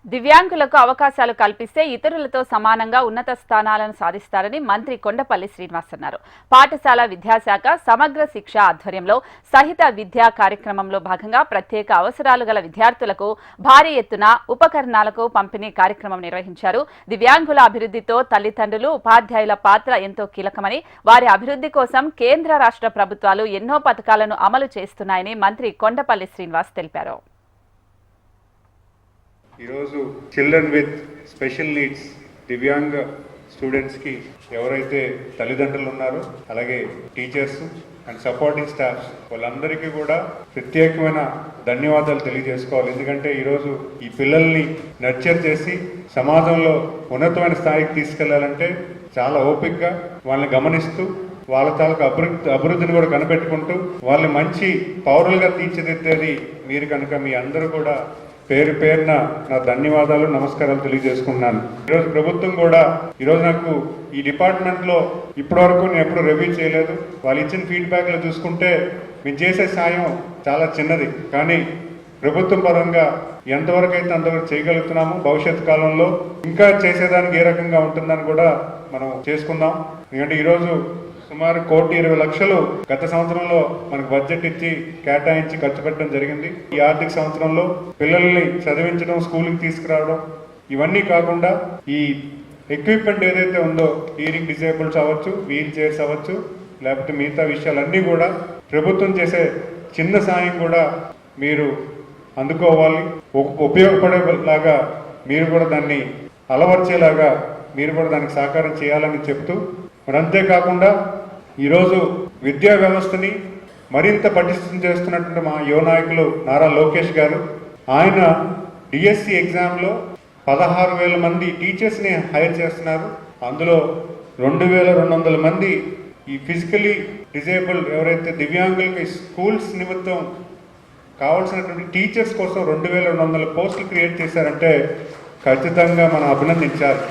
దివ్యాంగులకు అవకాశాలు కల్పిస్తే ఇతరులతో సమానంగా ఉన్నత స్థానాలను సాధిస్తారని మంత్రి కొండపల్లి శ్రీనివాస్ అన్నారు. పాఠశాల విద్యాశాఖ సమగ్ర శిక్ష ఆధ్వర్యంలో సహిత విద్యా కార్యక్రమంలో భాగంగా ప్రత్యేక అవసరాలు గల విద్యార్థులకు భారీ ఎత్తున ఉపకరణాలకు పంపిణీ కార్యక్రమం నిర్వహించారు. దివ్యాంగుల అభివృద్ధితో తల్లిదండ్రులు, ఉపాధ్యాయుల పాత్ర ఎంతో కీలకమని, వారి అభివృద్ధి కోసం కేంద్ర రాష్ట్ర ప్రభుత్వాలు ఎన్నో పథకాలను అమలు చేస్తున్నాయని మంత్రి కొండపల్లి శ్రీనివాస్ తెలిపారు. ఈరోజు చిల్డ్రన్ విత్ స్పెషల్ నీడ్స్ దివ్యాంగ స్టూడెంట్స్కి ఎవరైతే తల్లిదండ్రులు ఉన్నారో అలాగే టీచర్స్ అండ్ సపోర్టింగ్ స్టాఫ్ వాళ్ళందరికీ కూడా ప్రత్యేకమైన ధన్యవాదాలు తెలియజేసుకోవాలి. ఎందుకంటే ఈరోజు ఈ పిల్లల్ని నర్చర్ చేసి సమాజంలో ఉన్నతమైన స్థాయికి తీసుకెళ్లాలంటే చాలా ఓపికగా వాళ్ళని గమనిస్తూ వాళ్ళ తాలూకు అభివృద్ధిని కూడా కనిపెట్టుకుంటూ వాళ్ళని మంచి పౌరులుగా తీర్చిదిద్దేది మీరు కనుక మీ అందరూ కూడా పేరు పేరున నా ధన్యవాదాలు, నమస్కారాలు తెలియజేసుకున్నాను. ఈరోజు ప్రభుత్వం కూడా ఈరోజు నాకు ఈ డిపార్ట్మెంట్లో ఇప్పటివరకు నేను ఎప్పుడు రివ్యూ చేయలేదు. వాళ్ళు ఇచ్చిన ఫీడ్బ్యాక్లో చూసుకుంటే మేము చేసే సాయం చాలా చిన్నది, కానీ ప్రభుత్వం పరంగా ఎంతవరకు అయితే అంతవరకు చేయగలుగుతున్నాము. భవిష్యత్ కాలంలో ఇంకా చేసేదానికి ఏ రకంగా ఉంటుందని కూడా మనం చేసుకుందాం. ఎందుకంటే ఈరోజు సుమారు 1,20,00,000 గత సంవత్సరంలో మనకు బడ్జెట్ ఇచ్చి కేటాయించి ఖర్చు పెట్టడం జరిగింది. ఈ ఆర్థిక సంవత్సరంలో పిల్లల్ని చదివించడం, స్కూల్కి తీసుకురావడం, ఇవన్నీ కాకుండా ఈ ఎక్విప్మెంట్ ఏదైతే ఉందో హియరింగ్ డిజేబుల్స్ అవ్వచ్చు, వీల్ చైర్స్ అవ్వచ్చు, లేకపోతే మిగతా విషయాలన్నీ కూడా ప్రభుత్వం చేసే చిన్న సాయం కూడా మీరు అందుకోవాలి. ఉపయోగపడేలాగా మీరు కూడా దాన్ని అలవర్చేలాగా మీరు కూడా దానికి సహకారం చేయాలని చెప్తూ, మరి అంతేకాకుండా ఈరోజు విద్యా వ్యవస్థని మరింత పటిష్టం చేస్తున్నటువంటి మా యువ నాయకులు నారా లోకేష్ గారు, ఆయన డిఎస్సి ఎగ్జామ్లో 16,000 మంది టీచర్స్ని హైర్ చేస్తున్నారు. అందులో 2,200 మంది ఈ ఫిజికలీ డిజేబుల్డ్ ఎవరైతే దివ్యాంగులకి స్కూల్స్ నిమిత్తం కావాల్సినటువంటి టీచర్స్ కోసం 2,200 పోస్టులు క్రియేట్ చేశారంటే ఖచ్చితంగా మనం అభినందించాలి.